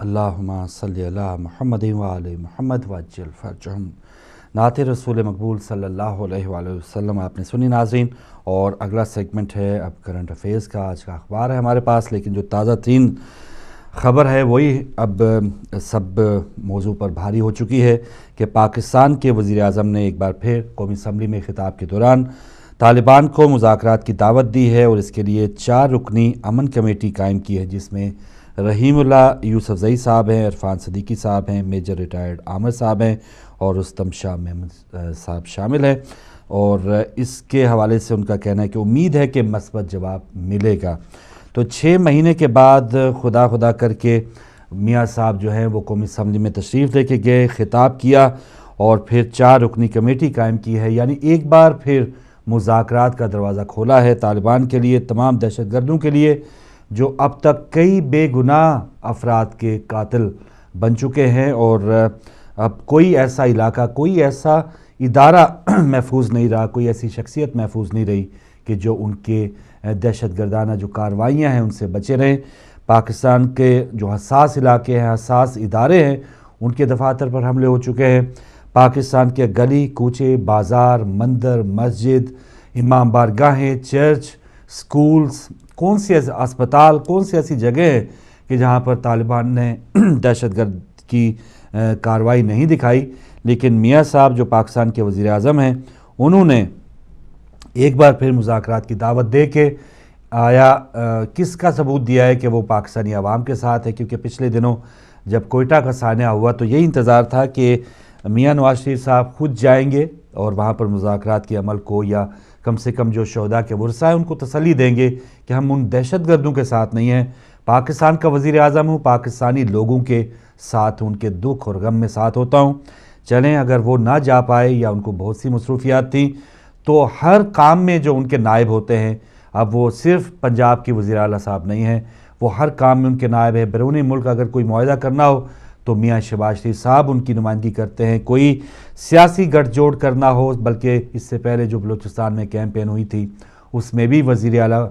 اللہم صلی علی محمد وآل محمد وعجل فرجہم۔ نعت رسول مقبول صلی اللہ علیہ وآلہ وسلم آپ نے سنی ناظرین، اور اگلا سیگمنٹ ہے اب کرنٹ افیئرز کا۔ آج کا اخبار ہے ہمارے پاس، لیکن جو تازہ ترین خبر ہے وہی اب سب موضوع پر بھاری ہو چکی ہے کہ پاکستان کے وزیر اعظم نے ایک بار پھر قومی اسمبلی میں خطاب کے دوران طالبان کو مذاکرات کی دعوت دی ہے، اور اس کے لیے 4 رکنی امن کمیٹی قائم کی ہے، جس میں رحیم اللہ یوسفزئی صاحب ہیں، عرفان صدیقی صاحب ہیں، میجر ریٹائرڈ عامر صاحب ہیں اور رستم شاہ محمد صاحب شامل ہیں۔ اور اس کے حوالے سے ان کا کہنا ہے کہ امید ہے کہ مثبت جواب ملے گا۔ تو 6 مہینے کے بعد خدا کر کے میاں صاحب جو ہیں وہ قومی اسمبلی میں تشریف لے کے گئے، خطاب کیا اور پھر 4 رکنی کمیٹی قائم کی ہے، یعنی ایک بار پھر مذاکرات کا دروازہ کھولا ہے طالبان کے لیے، تمام دہشت گردوں کے لیے جو اب تک کئی بے گناہ افراد کے قاتل بن چکے ہیں، اور اب کوئی ایسا علاقہ، کوئی ایسا ادارہ محفوظ نہیں رہا، کوئی ایسی شخصیت محفوظ نہیں رہی کہ جو ان کے دہشت گردانہ جو کارروائیاں ہیں ان سے بچے رہیں۔ پاکستان کے جو حساس علاقے ہیں، حساس ادارے ہیں، ان کے دفاتر پر حملے ہو چکے ہیں۔ پاکستان کے گلی کوچے، بازار، مندر، مسجد، امام بارگاہیں، چرچ، سکولز، کون سی اسپتال، کون سی ایسی جگہ ہے کہ جہاں پر طالبان نے دہشت گرد کی کارروائی نہیں دکھائی۔ لیکن میاں صاحب جو پاکستان کے وزیر اعظم ہیں، انہوں نے ایک بار پھر مذاکرات کی دعوت دے کے کس کا ثبوت دیا ہے کہ وہ پاکستانی عوام کے ساتھ ہے، کیونکہ پچھلے دنوں جب کوئٹہ کا سانحہ ہوا تو یہی انتظار تھا کہ میاں نواز شریف صاحب خود جائیں گے اور وہاں پر مذاکرات کے عمل کو، یا کم سے کم جو شہداء کے ورثاء ہیں ان کو تسلی دیں گے کہ ہم ان دہشت گردوں کے ساتھ نہیں ہیں، پاکستان کا وزیر اعظم ہوں، پاکستانی لوگوں کے ساتھ ان کے دکھ اور غم میں ساتھ ہوتا ہوں۔ چلیں، اگر وہ نہ جا پائے یا ان کو بہت سی مصروفیات تھیں تو ہر کام میں جو ان کے نائب ہوتے ہیں، اب وہ صرف پنجاب کی وزیر اعلیٰ صاحب نہیں ہیں، وہ ہر کام میں ان کے نائب ہیں۔ بیرونی ملک اگر کوئی معاہدہ کرنا ہو تو میاں شہباز شریف صاحب ان کی نمائندگی کرتے ہیں، کوئی سیاسی گٹھ جوڑ کرنا ہو، بلکہ اس سے پہلے جو بلوچستان میں کیمپین ہوئی تھی اس میں بھی وزیر اعلیٰ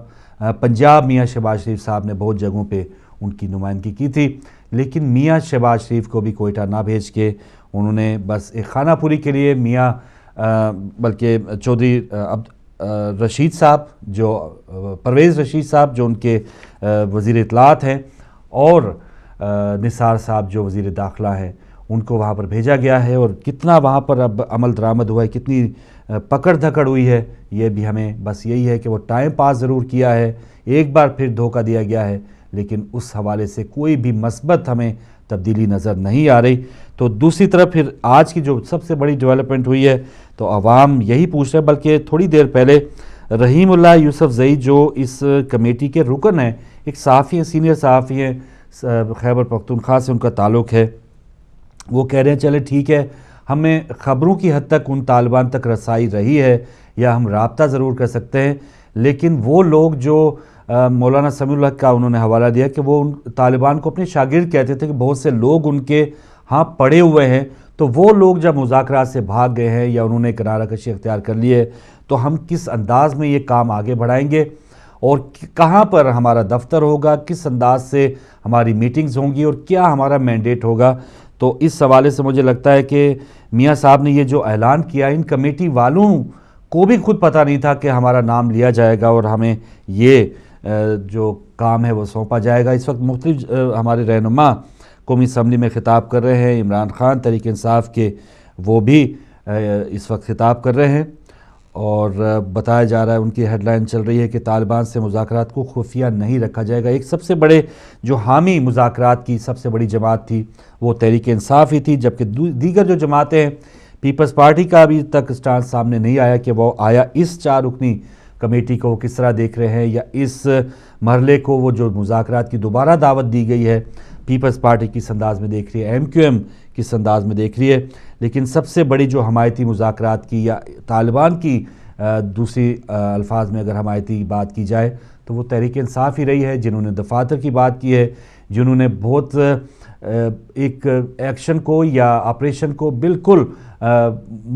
پنجاب میاں شہباز شریف صاحب نے بہت جگہوں پہ ان کی نمائندگی کی تھی۔ لیکن میاں شہباز شریف کو بھی کوئٹہ نہ بھیج کے انہوں نے بس ایک خانہ پوری کے لیے بلکہ چودھری رشید صاحب، جو پرویز رشید صاحب جو ان کے وزیر اطلاعات ہیں، اور نثار صاحب جو وزیر داخلہ ہیں، ان کو وہاں پر بھیجا گیا ہے۔ اور کتنا وہاں پر اب عمل درآمد ہوا ہے، کتنی پکڑ دھکڑ ہوئی ہے، یہ بھی ہمیں بس یہی ہے کہ وہ ٹائم پاس ضرور کیا ہے، ایک بار پھر دھوکہ دیا گیا ہے، لیکن اس حوالے سے کوئی بھی مثبت ہمیں تبدیلی نظر نہیں آ رہی۔ تو دوسری طرف پھر آج کی جو سب سے بڑی ڈیولپمنٹ ہوئی ہے تو عوام یہی پوچھ رہے ہیں، بلکہ تھوڑی دیر پہلے رحیم اللہ یوسفزئی جو اس کمیٹی کے رکن ہیں، ایک صحافی ہیں، سینئر صحافی ہیں، خیبر پختونخوا سے ان کا تعلق ہے، وہ کہہ رہے ہیں چلے ٹھیک ہے، ہمیں خبروں کی حد تک ان طالبان تک رسائی رہی ہے یا ہم رابطہ ضرور کر سکتے ہیں، لیکن وہ لوگ جو مولانا سمیع الحق کا انہوں نے حوالہ دیا کہ وہ طالبان کو اپنے شاگرد کہتے تھے کہ بہت سے لوگ ان کے ہاں پڑے ہوئے ہیں، تو وہ لوگ جب مذاکرات سے بھاگ گئے ہیں یا انہوں نے کنارہ کشی اختیار کر لی ہے تو ہم کس انداز میں یہ کام آگے بڑھائیں گے اور کہاں پر ہمارا دفتر ہوگا، کس انداز سے ہماری میٹنگز ہوں گی اور کیا ہمارا مینڈیٹ ہوگا۔ تو اس حوالے سے مجھے لگتا ہے کہ میاں صاحب نے یہ جو اعلان کیا، ان کمیٹی والوں کو بھی خود پتہ نہیں تھا کہ ہمارا نام لیا جائے گا اور ہمیں یہ جو کام ہے وہ سونپا جائے گا۔ اس وقت مختلف ہمارے رہنما قومی اسمبلی میں خطاب کر رہے ہیں، عمران خان تحریک انصاف کے، وہ بھی اس وقت خطاب کر رہے ہیں، اور بتایا جا رہا ہے، ان کی ہیڈ لائن چل رہی ہے کہ طالبان سے مذاکرات کو خفیہ نہیں رکھا جائے گا۔ ایک سب سے بڑے جو حامی مذاکرات کی سب سے بڑی جماعت تھی وہ تحریک انصاف ہی تھی، جبکہ دیگر جو جماعتیں ہیں، پیپلز پارٹی کا ابھی تک سٹانس سامنے نہیں آیا کہ وہ آیا اس 4 رکنی کمیٹی کو وہ کس طرح دیکھ رہے ہیں، یا اس مرحلے کو وہ جو مذاکرات کی دوبارہ دعوت دی گئی ہے پیپلز پارٹی کس انداز میں دیکھ رہی ہے، ایم کیو ایم کس انداز میں دیکھ رہی ہے۔ لیکن سب سے بڑی جو حمایتی مذاکرات کی یا طالبان کی دوسری الفاظ میں اگر حمایتی بات کی جائے تو وہ تحریک انصاف ہی رہی ہے، جنہوں نے دفاتر کی بات کی ہے، جنہوں نے بہت ایک ایکشن کو یا آپریشن کو بالکل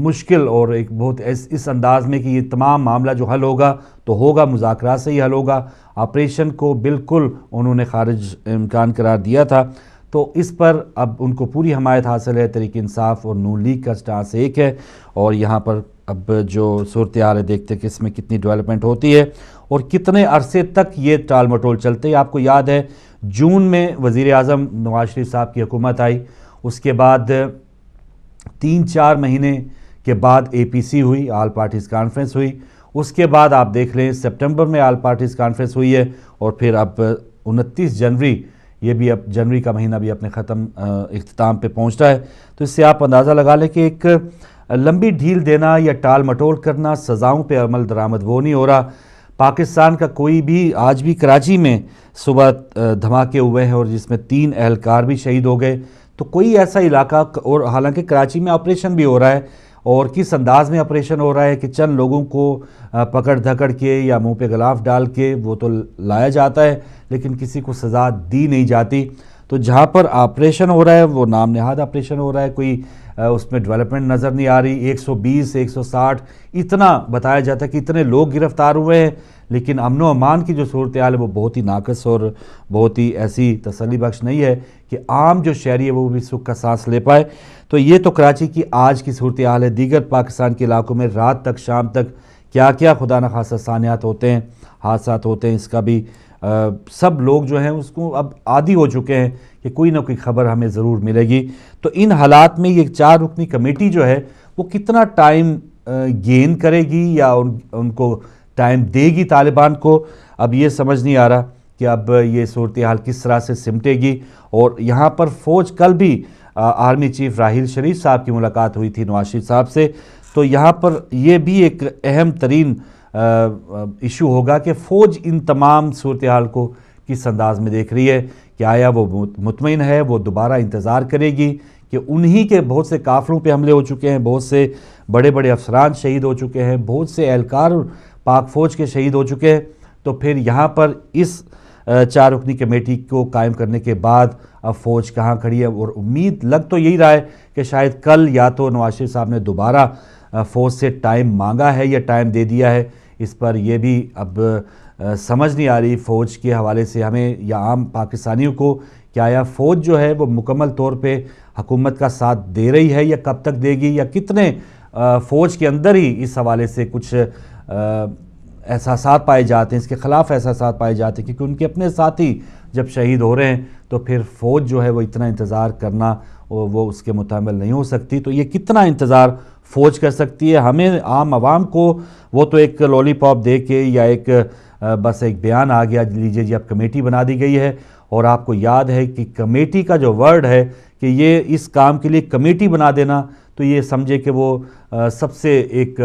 مشکل اور ایک بہت اس انداز میں کہ یہ تمام معاملہ جو حل ہوگا تو ہوگا مذاکرات سے ہی حل ہوگا، آپریشن کو بالکل انہوں نے خارج امکان قرار دیا تھا۔ تو اس پر اب ان کو پوری حمایت حاصل ہے. تحریک انصاف اور نون لیگ کا سٹانس ایک ہے, اور یہاں پر اب جو صورتحال ہے دیکھتے ہیں کہ اس میں کتنی ڈیولپمنٹ ہوتی ہے اور کتنے عرصے تک یہ ٹال مٹول چلتے ہیں. آپ کو یاد ہے جون میں وزیر اعظم نواز شریف صاحب کی حکومت آئی, اس کے بعد 3-4 مہینے کے بعد APC ہوئی, آل پارٹیز کانفرنس ہوئی. اس کے بعد آپ دیکھ لیں سپٹمبر میں آل پارٹیز کانفرنس ہوئی ہے, اور پھر اب 29 جنوری, یہ بھی اب جنوری کا مہینہ بھی اپنے اختتام پہ پہنچ رہا ہے. تو اس سے آپ اندازہ لگا لیں کہ ایک لمبی ڈھیل دینا یا ٹال مٹول کرنا, سزاؤں پہ عمل درآمد وہ نہیں ہو رہا. پاکستان کا کوئی بھی, آج بھی کراچی میں صبح دھماکے ہوئے ہیں اور جس میں 3 اہلکار بھی شہید ہو گئے. تو کوئی ایسا علاقہ, اور حالانکہ کراچی میں آپریشن بھی ہو رہا ہے, اور کس انداز میں آپریشن ہو رہا ہے کہ چند لوگوں کو پکڑ دھکڑ کے یا منہ پہ غلاف ڈال کے وہ تو لایا جاتا ہے, لیکن کسی کو سزا دی نہیں جاتی. تو جہاں پر آپریشن ہو رہا ہے وہ نام نہاد آپریشن ہو رہا ہے, کوئی اس میں ڈیولپمنٹ نظر نہیں آ رہی. 120 160 اتنا بتایا جاتا ہے کہ اتنے لوگ گرفتار ہوئے ہیں, لیکن امن و امان کی جو صورتحال ہے وہ بہت ہی ناقص اور بہت ہی ایسی تسلی بخش نہیں ہے کہ عام جو شہری ہے وہ بھی سکھ کا سانس لے پائے. تو یہ تو کراچی کی آج کی صورتحال ہے. دیگر پاکستان کے علاقوں میں رات تک شام تک کیا کیا خدا نخواستہ ثانیات ہوتے ہیں, حادثات ہوتے ہیں, اس کا بھی سب لوگ جو ہیں اس کو اب عادی ہو چکے ہیں کہ کوئی نہ کوئی خبر ہمیں ضرور ملے گی. تو ان حالات میں یہ 4 رکنی کمیٹی جو ہے وہ کتنا ٹائم گین کرے گی یا ان کو ٹائم دے گی طالبان کو, اب یہ سمجھ نہیں آ رہا کہ اب یہ صورتحال کس طرح سے سمٹے گی. اور یہاں پر فوج, کل بھی آرمی چیف راحیل شریف صاحب کی ملاقات ہوئی تھی نواز شریف صاحب سے, تو یہاں پر یہ بھی ایک اہم ترین ایشو ہوگا کہ فوج ان تمام صورتحال کو کس انداز میں دیکھ رہی ہے, کہ آیا وہ مطمئن ہے, وہ دوبارہ انتظار کرے گی کہ انہی کے بہت سے کافروں پہ حملے ہو چکے ہیں, بہت سے بڑے بڑے افسران شہید ہو چکے ہیں, بہت سے اہلکار پاک فوج کے شہید ہو چکے ہیں. تو پھر یہاں پر اس 4 رکنی کمیٹی کو قائم کرنے کے بعد اب فوج کہاں کھڑی ہے, اور امید لگ تو یہی رہا ہے کہ شاید کل یا تو نواز شریف صاحب نے دوبارہ فوج سے ٹائم مانگا ہے یا ٹائم دے دیا ہے. اس پر یہ بھی اب سمجھ نہیں آ رہی فوج کے حوالے سے ہمیں یا عام پاکستانیوں کو, کہ آیا فوج جو ہے وہ مکمل طور پہ حکومت کا ساتھ دے رہی ہے یا کب تک دے گی, یا کتنے فوج کے اندر ہی اس حوالے سے کچھ احساسات پائے جاتے ہیں, اس کے خلاف احساسات پائے جاتے ہیں, کیونکہ ان کے اپنے ساتھی جب شہید ہو رہے ہیں تو پھر فوج جو ہے وہ اتنا انتظار کرنا وہ اس کے متحمل نہیں ہو سکتی. تو یہ کتنا انتظار فوج کر سکتی ہے؟ ہمیں عام عوام کو وہ تو ایک لولی پاپ دے کے یا ایک بس ایک بیان آ گیا, لیجیے جی اب کمیٹی بنا دی گئی ہے, اور آپ کو یاد ہے کہ کمیٹی کا جو ورڈ ہے کہ یہ اس کام کے لیے کمیٹی بنا دینا, تو یہ سمجھے کہ وہ سب سے ایک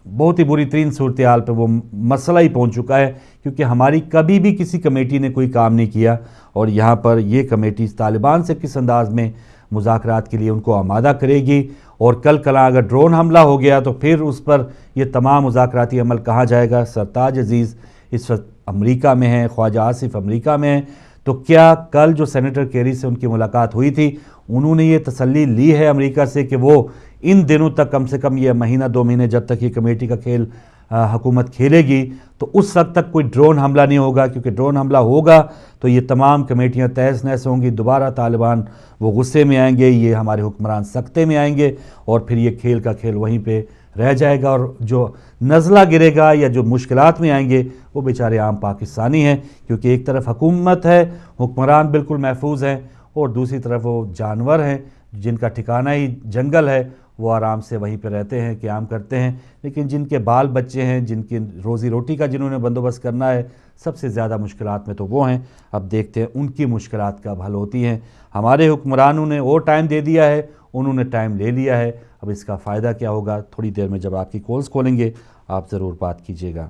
بہت ہی بری ترین صورتحال پہ وہ مسئلہ ہی پہنچ چکا ہے, کیونکہ ہماری کبھی بھی کسی کمیٹی نے کوئی کام نہیں کیا, اور یہاں پر یہ کمیٹی طالبان سے کس انداز میں مذاکرات کے لیے ان کو آمادہ کرے گی. اور کل کلاں اگر ڈرون حملہ ہو گیا تو پھر اس پر یہ تمام مذاکراتی عمل کہاں جائے گا؟ سرتاج عزیز اس وقت امریکہ میں ہیں, خواجہ آصف امریکہ میں ہیں, تو کیا کل جو سینیٹر کیری سے ان کی ملاقات ہوئی تھی انہوں نے یہ تسلی لی ہے امریکہ سے کہ وہ ان دنوں تک کم سے کم یہ مہینہ 2 مہینے جب تک یہ کمیٹی کا کھیل حکومت کھیلے گی تو اس وقت تک کوئی ڈرون حملہ نہیں ہوگا؟ کیونکہ ڈرون حملہ ہوگا تو یہ تمام کمیٹیاں تہس نہس ہوں گی, دوبارہ طالبان وہ غصے میں آئیں گے, یہ ہمارے حکمران سکتے میں آئیں گے, اور پھر یہ کھیل کا کھیل وہیں پہ رہ جائے گا, اور جو نزلہ گرے گا یا جو مشکلات میں آئیں گے وہ بیچارے عام پاکستانی ہیں, کیونکہ ایک طرف حکومت ہے, حکمران بالکل محفوظ ہیں, اور دوسری طرف وہ جانور ہیں جن کا ٹھکانہ ہی جنگل ہے, وہ آرام سے وہیں پہ رہتے ہیں, قیام کرتے ہیں, لیکن جن کے بال بچے ہیں, جن کی روزی روٹی کا جنہوں نے بندوبست کرنا ہے, سب سے زیادہ مشکلات میں تو وہ ہیں. اب دیکھتے ہیں ان کی مشکلات کب حل ہوتی ہیں. ہمارے حکمرانوں نے اور ٹائم دے دیا ہے, انہوں نے ٹائم لے لیا ہے, اب اس کا فائدہ کیا ہوگا؟ تھوڑی دیر میں جب آپ کی کالز کھولیں گے آپ ضرور بات کیجیے گا.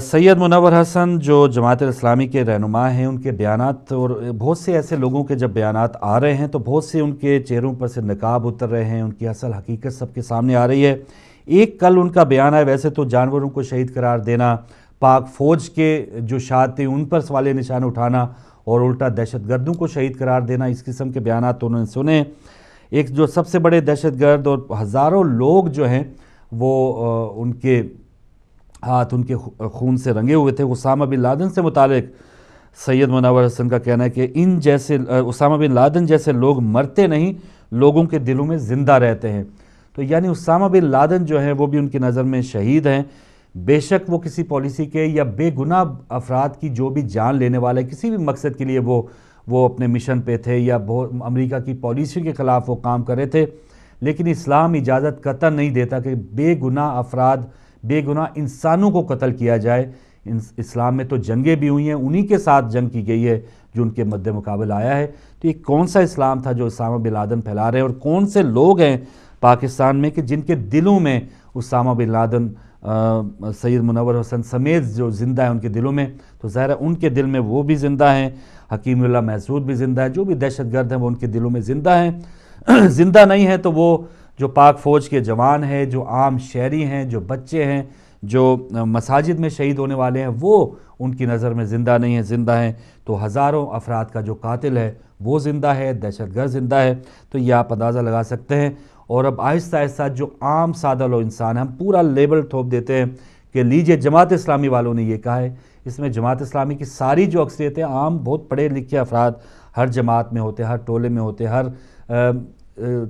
سید منور حسن جو جماعت اسلامی کے رہنما ہیں, ان کے بیانات, اور بہت سے ایسے لوگوں کے جب بیانات آ رہے ہیں تو بہت سے ان کے چہروں پر سے نقاب اتر رہے ہیں, ان کی اصل حقیقت سب کے سامنے آ رہی ہے. ایک کل ان کا بیان ہے, ویسے تو جانوروں کو شہید قرار دینا, پاک فوج کے جو شاد تھے ان پر سوال نشان اٹھانا, اور الٹا دہشت گردوں کو شہید قرار دینا, اس قسم کے بیانات تو انہوں نے سنے. ایک جو سب سے بڑے دہشت گرد اور ہزاروں لوگ جو ہیں وہ ان کے ہاتھ ان کے خون سے رنگے ہوئے تھے, اسامہ بن لادن سے متعلق سید منور حسن کا کہنا ہے کہ ان جیسے اسامہ بن لادن جیسے لوگ مرتے نہیں، لوگوں کے دلوں میں زندہ رہتے ہیں۔ تو یعنی اسامہ بن لادن جو ہیں وہ بھی ان کی نظر میں شہید ہیں، بے شک وہ کسی پالیسی کے یا بے گناہ افراد کی جو بھی جان لینے والے کسی بھی مقصد کے لیے وہ اپنے مشن پہ تھے یا امریکہ کی پالیسی کے خلاف وہ کام کر رہے تھے، لیکن اسلام اجازت قطعاً نہیں دیتا کہ بے گناہ افراد، بے گناہ انسانوں کو قتل کیا جائے۔ اسلام میں تو جنگیں بھی ہوئی ہیں، انہی کے ساتھ جنگ کی گئی ہے جو ان کے مد مقابل آیا ہے۔ تو یہ کون سا اسلام تھا جو اسامہ بن لادن پھیلا رہے ہیں، اور کون سے لوگ ہیں پاکستان میں کہ جن کے دلوں میں اسامہ بن لادن سید منور حسن سمیت جو زندہ ہیں ان کے دلوں میں، تو ظاہر ہے ان کے دل میں وہ بھی زندہ ہیں، حکیم اللہ محسود بھی زندہ ہے، جو بھی دہشت گرد ہیں وہ ان کے دلوں میں زندہ ہیں۔ زندہ نہیں ہیں تو وہ جو پاک فوج کے جوان ہیں، جو عام شہری ہیں، جو بچے ہیں، جو مساجد میں شہید ہونے والے ہیں، وہ ان کی نظر میں زندہ نہیں ہیں، زندہ ہیں تو ہزاروں افراد کا جو قاتل ہے وہ زندہ ہے، دہشت گرد زندہ ہے۔ تو یہ آپ اندازہ لگا سکتے ہیں۔ اور اب آہستہ آہستہ جو عام سادہ لو انسان ہیں، ہم پورا لیبل تھوپ دیتے ہیں کہ لیجئے جماعت اسلامی والوں نے یہ کہا ہے۔ اس میں جماعت اسلامی کی ساری جو اکثریت ہے، عام بہت پڑھے لکھے افراد ہر جماعت میں ہوتے ہیں، ہر ٹولے میں ہوتے ہیں، ہر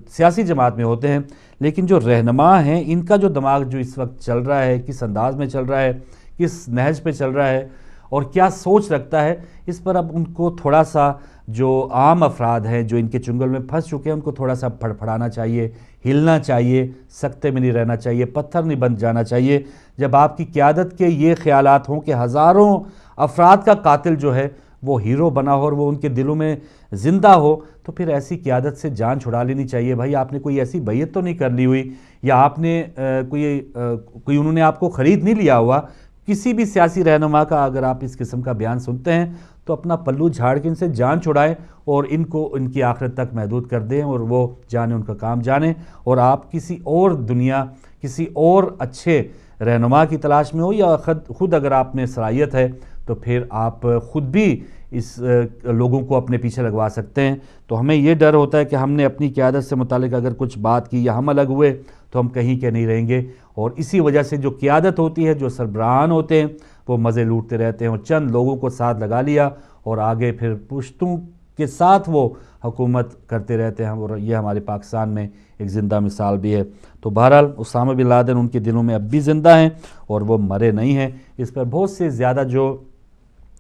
سیاسی جماعت میں ہوتے ہیں، لیکن جو رہنما ہیں ان کا جو دماغ جو اس وقت چل رہا ہے، کس انداز میں چل رہا ہے، کس نہج پہ چل رہا ہے اور کیا سوچ رکھتا ہے، اس پر اب ان کو تھوڑا سا جو عام افراد ہیں جو ان کے چنگل میں پھنس چکے ہیں ان کو تھوڑا سا پھڑپھڑانا چاہیے، ہلنا چاہیے، سکتے میں نہیں رہنا چاہیے، پتھر نہیں بن جانا چاہیے۔ جب آپ کی قیادت کے یہ خیالات ہوں کہ ہزاروں افراد کا قاتل جو ہے وہ ہیرو بنا ہو اور وہ ان کے دلوں میں زندہ ہو، تو پھر ایسی قیادت سے جان چھڑا لینی چاہیے۔ بھائی آپ نے کوئی ایسی بیعت تو نہیں کر لی ہوئی، یا آپ نے کوئی انہوں نے آپ کو خرید نہیں لیا ہوا۔ کسی بھی سیاسی رہنما کا اگر آپ اس قسم کا بیان سنتے ہیں تو اپنا پلو جھاڑ کے ان سے جان چھڑائیں اور ان کو ان کی آخرت تک محدود کر دیں، اور وہ جانے ان کا کام جانیں، اور آپ کسی اور دنیا، کسی اور اچھے رہنما کی تلاش میں ہو، یا خود اگر آپ میں صلاحیت ہے تو پھر آپ خود بھی اس لوگوں کو اپنے پیچھے لگوا سکتے ہیں۔ تو ہمیں یہ ڈر ہوتا ہے کہ ہم نے اپنی قیادت سے متعلق اگر کچھ بات کی یا ہم الگ ہوئے تو ہم کہیں کے نہیں رہیں گے، اور اسی وجہ سے جو قیادت ہوتی ہے، جو سربراہان ہوتے ہیں، وہ مزے لوٹتے رہتے ہیں اور چند لوگوں کو ساتھ لگا لیا اور آگے پھر پشتوں کے ساتھ وہ حکومت کرتے رہتے ہیں، اور یہ ہمارے پاکستان میں ایک زندہ مثال بھی ہے۔ تو بہرحال اسامہ بن لادن ان کے دلوں میں اب بھی زندہ ہیں اور وہ مرے نہیں ہیں۔ اس پر بہت سے زیادہ جو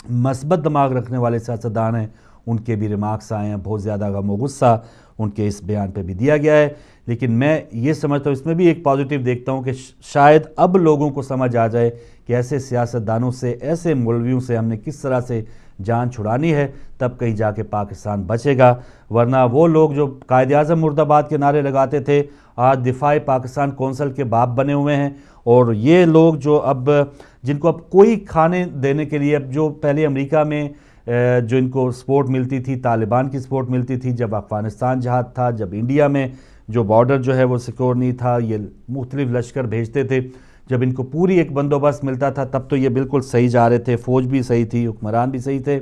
مثبت دماغ رکھنے والے سیاستدان ہیں ان کے بھی ریمارکس آئے ہیں، بہت زیادہ غم و غصہ ان کے اس بیان پہ بھی دیا گیا ہے، لیکن میں یہ سمجھتا ہوں اس میں بھی ایک پازیٹیو دیکھتا ہوں کہ شاید اب لوگوں کو سمجھ آ جائے کہ ایسے سیاستدانوں سے، ایسے مولویوں سے ہم نے کس طرح سے جان چھڑانی ہے، تب کہیں جا کے پاکستان بچے گا۔ ورنہ وہ لوگ جو قائد اعظم مرد آباد کے نعرے لگاتے تھے آج دفاع پاکستان کونسل کے باپ بنے ہوئے ہیں، اور یہ لوگ جو اب جن کو اب کوئی کھانے دینے کے لیے، اب جو پہلے امریکہ میں جو ان کو سپورٹ ملتی تھی، طالبان کی سپورٹ ملتی تھی جب افغانستان جہاد تھا، جب انڈیا میں جو بارڈر جو ہے وہ سیکور نہیں تھا، یہ مختلف لشکر بھیجتے تھے، جب ان کو پوری ایک بندوبست ملتا تھا تب تو یہ بالکل صحیح جا رہے تھے، فوج بھی صحیح تھی، حکمران بھی صحیح تھے۔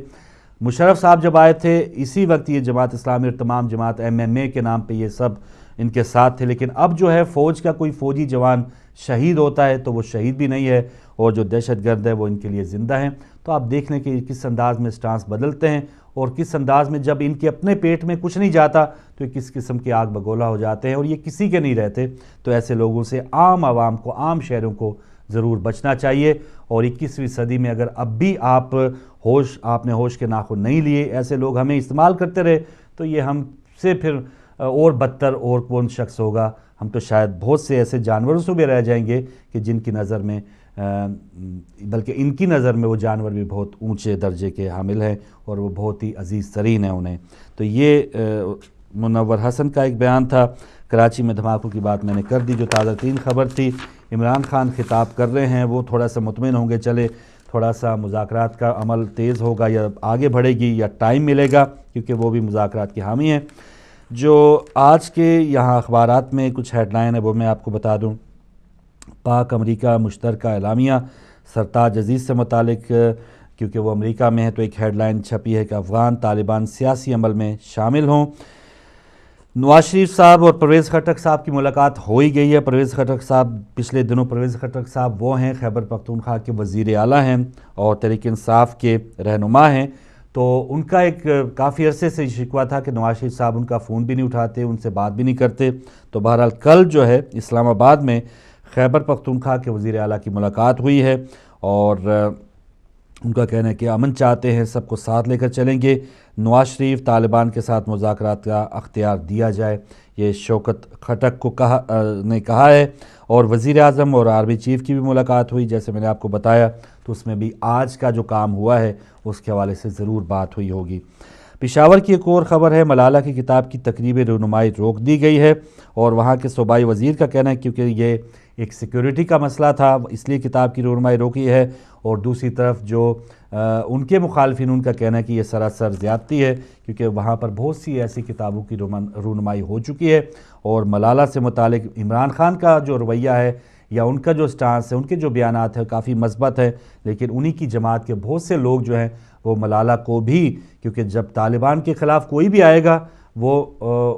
مشرف صاحب جب آئے تھے اسی وقت یہ جماعت اسلامی اور تمام جماعت MMA کے نام پہ یہ سب ان کے ساتھ تھے، لیکن اب جو ہے فوج کا کوئی فوجی جوان شہید ہوتا ہے تو وہ شہید بھی نہیں ہے، اور جو دہشت گرد ہے وہ ان کے لیے زندہ ہیں۔ تو آپ دیکھ لیں کہ کس انداز میں سٹانس بدلتے ہیں، اور کس انداز میں جب ان کے اپنے پیٹ میں کچھ نہیں جاتا تو یہ کس قسم کی آگ بگولا ہو جاتے ہیں، اور یہ کسی کے نہیں رہتے۔ تو ایسے لوگوں سے عام عوام کو، عام شہروں کو ضرور بچنا چاہیے، اور 21ویں صدی میں اگر اب بھی آپ نے ہوش کے ناخن نہیں لیے، ایسے لوگ ہمیں استعمال کرتے رہے تو یہ ہم سے پھر اور بدتر اور کون شخص ہوگا۔ ہم تو شاید بہت سے ایسے جانوروں سے بھی رہ جائیں گے کہ جن کی نظر میں بلکہ ان کی نظر میں وہ جانور بھی بہت اونچے درجے کے حامل ہیں اور وہ بہت ہی عزیز ترین ہیں انہیں۔ تو یہ منور حسن کا ایک بیان تھا۔ کراچی میں دھماکوں کی بات میں نے کر دی، جو تازہ ترین خبر تھی۔ عمران خان خطاب کر رہے ہیں، وہ تھوڑا سا مطمئن ہوں گے، چلے تھوڑا سا مذاکرات کا عمل تیز ہوگا یا آگے بڑھے گی یا ٹائم ملے گا، کیونکہ وہ بھی مذاکرات کی حامی ہیں۔ جو آج کے یہاں اخبارات میں کچھ ہیڈ لائن ہے وہ میں آپ کو بتا دوں۔ پاک امریکہ مشترکہ اعلامیہ سرتاج عزیز سے متعلق، کیونکہ وہ امریکہ میں ہے تو ایک ہیڈ لائن چھپی ہے کہ افغان طالبان سیاسی عمل میں شامل ہوں۔ نواز شریف صاحب اور پرویز خٹک صاحب کی ملاقات ہو ہی گئی ہے۔ پرویز خٹک صاحب پچھلے دنوں، پرویز خٹک صاحب وہ ہیں خیبر پختونخوا کے وزیر اعلیٰ ہیں اور تحریک انصاف کے رہنما ہیں۔ تو ان کا ایک کافی عرصے سے شکوہ تھا کہ نواز شریف صاحب ان کا فون بھی نہیں اٹھاتے، ان سے بات بھی نہیں کرتے. تو بہرحال کل جو ہے اسلام آباد میں خیبر پختونخوا کے وزیر اعلیٰ کی ملاقات ہوئی ہے، اور ان کا کہنا ہے کہ امن چاہتے ہیں، سب کو ساتھ لے کر چلیں گے. نواز شریف طالبان کے ساتھ مذاکرات کا اختیار دیا جائے، یہ شوکت خٹک کو نے کہا ہے. اور وزیر اعظم اور آرمی چیف کی بھی ملاقات ہوئی، جیسے میں نے آپ کو بتایا، تو اس میں بھی آج کا جو کام ہوا ہے اس کے حوالے سے ضرور بات ہوئی ہوگی. پشاور کی ایک اور خبر ہے، ملالہ کی کتاب کی تقریب رونمائی روک دی گئی ہے، اور وہاں کے صوبائی وزیر کا کہنا ہے کیونکہ یہ ایک سیکیورٹی کا مسئلہ تھا اس لیے کتاب کی رونمائی روکی ہے. اور دوسری طرف جو ان کے مخالفین، ان کا کہنا ہے کہ یہ سراسر زیادتی ہے، کیونکہ وہاں پر بہت سی ایسی کتابوں کی رونمائی ہو چکی ہے، اور ملالہ سے متعلق عمران خان کا جو رویہ ہے یا ان کا جو سٹانس ہے، ان کے جو بیانات ہیں کافی مثبت ہے، لیکن انہی کی جماعت کے بہت سے لوگ جو ہیں وہ ملالہ کو بھی، کیونکہ جب طالبان کے خلاف کوئی بھی آئے گا وہ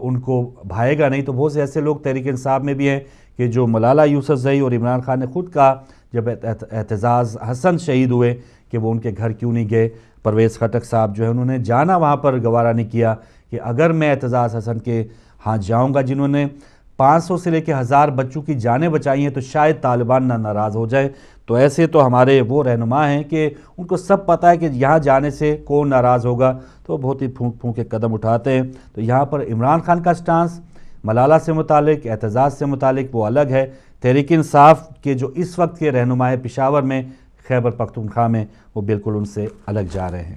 ان کو بھائے گا نہیں، تو بہت سے ایسے لوگ تحریک انصاف میں بھی ہیں کہ جو ملالہ یوسفزئی اور عمران خان نے خود کہا جب اعتزاز حسن شہید ہوئے کہ وہ ان کے گھر کیوں نہیں گئے. پرویز خٹک صاحب جو ہے انہوں نے جانا وہاں پر گوارہ نہیں کیا کہ اگر میں اعتزاز حسن کے ہاں جاؤں گا جنہوں نے 500 سے لے کے 1000 بچوں کی جانیں بچائی ہیں تو شاید طالبان نہ ناراض ہو جائے. تو ایسے تو ہمارے وہ رہنما ہیں کہ ان کو سب پتہ ہے کہ یہاں جانے سے کون ناراض ہوگا، تو بہت ہی پھونک پھونک کے قدم اٹھاتے ہیں. تو یہاں پر عمران خان کا سٹانس ملالہ سے متعلق، اعتزاز سے متعلق وہ الگ ہے. تحریک انصاف کے جو اس وقت کے رہنما پشاور میں، خیبر پختونخوا میں، وہ بالکل ان سے الگ جا رہے ہیں.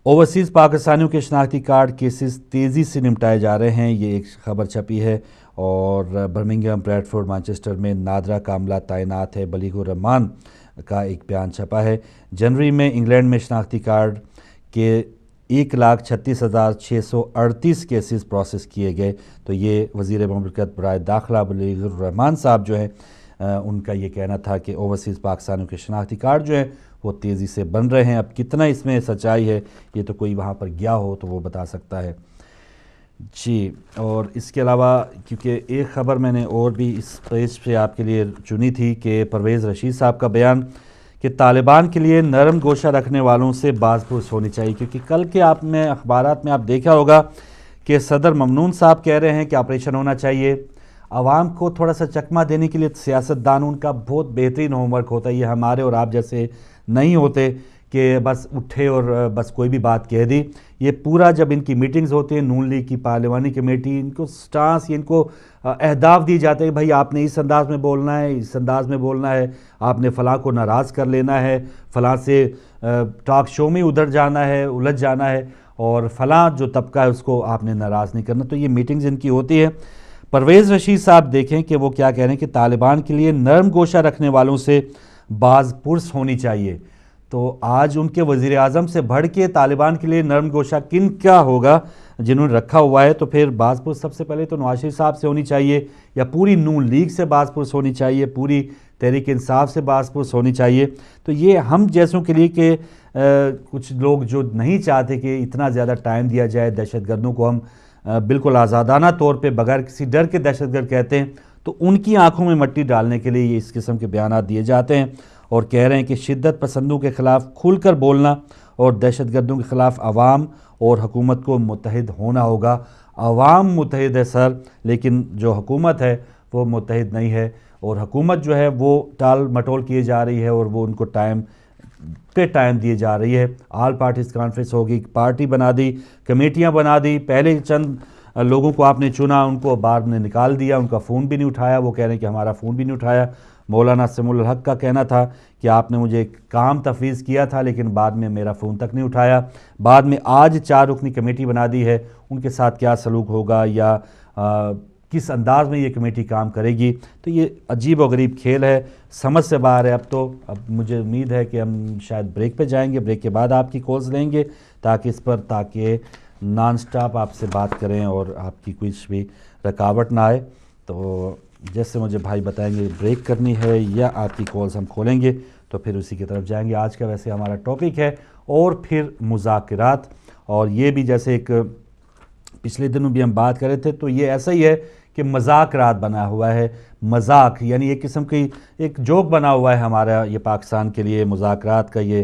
اوورسیز پاکستانیوں کے شناختی کارڈ کیسز تیزی سے نمٹائے جا رہے ہیں، یہ ایک خبر چھپی ہے. اور برمنگھم، بریڈفورڈ، مانچسٹر میں نادرہ کا عملہ تعینات ہے. بلیغ الرحمان کا ایک بیان چھپا ہے. جنوری میں انگلینڈ میں شناختی کارڈ کے 1,36,638 کیسز پروسیس کیے گئے. تو یہ وزیر مملکت برائے داخلہ بلیغ الرحمان صاحب جو ہے ان کا یہ کہنا تھا کہ اوورسیز پاکستانیوں کے شناختی کارڈ جو ہیں وہ تیزی سے بن رہے ہیں. اب کتنا اس میں سچائی ہے یہ تو کوئی وہاں پر گیا ہو تو وہ بتا سکتا ہے. جی، اور اس کے علاوہ کیونکہ ایک خبر میں نے اور بھی اس پیج پہ آپ کے لیے چنی تھی کہ پرویز رشید صاحب کا بیان کہ طالبان کے لیے نرم گوشہ رکھنے والوں سے باز پرس ہونی چاہیے. کیونکہ کل کے آپ میں اخبارات میں آپ دیکھا ہوگا کہ صدر ممنون صاحب کہہ رہے ہیں کہ آپریشن ہونا چاہیے. عوام کو تھوڑا سا چکمہ دینے کے لیے سیاستدان ان کا بہت بہترین ہوم ورک ہوتا ہے. یہ ہمارے اور آپ جیسے نہیں ہوتے کہ بس اٹھے اور بس کوئی بھی بات کہہ دی. یہ پورا جب ان کی میٹنگز ہوتی ہیں، نون لیگ کی پارلیمانی کمیٹی، ان کو سٹانس، ان کو اہداف دی جاتے ہیں، بھائی آپ نے اس انداز میں بولنا ہے، اس انداز میں بولنا ہے، آپ نے فلاں کو ناراض کر لینا ہے، فلاں سے ٹاک شو میں ادھر جانا ہے، الجھ جانا ہے، اور فلاں جو طبقہ ہے اس کو آپ نے ناراض نہیں کرنا. تو یہ میٹنگز ان کی ہوتی ہے. پرویز رشید صاحب دیکھیں کہ وہ کیا کہہ رہے ہیں کہ طالبان کے لیے نرم گوشہ رکھنے والوں سے باز پرس ہونی چاہیے. تو آج ان کے وزیر اعظم سے بڑھ کے طالبان کے لیے نرم گوشہ کن کیا ہوگا جنہوں نے رکھا ہوا ہے. تو پھر باز پرس سب سے پہلے تو نواز شریف صاحب سے ہونی چاہیے، یا پوری نون لیگ سے باز پرس ہونی چاہیے، پوری تحریک انصاف سے باز پرس ہونی چاہیے. تو یہ ہم جیسوں کے لیے کہ کچھ لوگ جو نہیں چاہتے کہ اتنا زیادہ ٹائم دیا جائے، دہشت گردوں کو ہم بالکل آزادانہ طور پہ بغیر کسی ڈر کے دہشت گرد کہتے ہیں، تو ان کی آنکھوں میں مٹی ڈالنے کے لیے اس قسم کے بیانات دیے جاتے ہیں. اور کہہ رہے ہیں کہ شدت پسندوں کے خلاف کھل کر بولنا اور دہشت گردوں کے خلاف عوام اور حکومت کو متحد ہونا ہوگا. عوام متحد ہے سر، لیکن جو حکومت ہے وہ متحد نہیں ہے، اور حکومت جو ہے وہ ٹال مٹول کیے جا رہی ہے، اور وہ ان کو ٹائم پہ ٹائم دیے جا رہی ہے. آل پارٹیز کانفرنس ہوگی، پارٹی بنا دی، کمیٹیاں بنا دی، پہلے چند لوگوں کو آپ نے چنا، ان کو بعد میں نکال دیا، ان کا فون بھی نہیں اٹھایا. وہ کہہ رہے ہیں کہ ہمارا فون بھی نہیں اٹھایا. مولانا سمیع الحق کا کہنا تھا کہ آپ نے مجھے ایک کام تفویض کیا تھا لیکن بعد میں میرا فون تک نہیں اٹھایا. بعد میں آج 4 رکنی کمیٹی بنا دی ہے، ان کے ساتھ کیا سلوک ہوگا یا کس انداز میں یہ کمیٹی کام کرے گی. تو یہ عجیب و غریب کھیل ہے، سمجھ سے باہر ہے. اب مجھے امید ہے کہ ہم شاید بریک پہ جائیں گے، بریک کے بعد آپ کی کالز لیں گے تاکہ نان سٹاپ آپ سے بات کریں اور آپ کی کچھ بھی رکاوٹ نہ آئے. تو جیسے مجھے بھائی بتائیں گے بریک کرنی ہے یا آپ کی کالز ہم کھولیں گے تو پھر اسی کی طرف جائیں گے. آج کا ویسے ہمارا ٹاپک ہے اور پھر مذاکرات، اور یہ بھی جیسے ایک پچھلے دنوں بھی ہم بات کر رہے تھے، تو یہ ایسا ہی ہے کہ مذاکرات بنا ہوا ہے. مذاق یعنی ایک قسم کی ایک جوک بنا ہوا ہے ہمارا یہ پاکستان کے لیے. مذاکرات کا یہ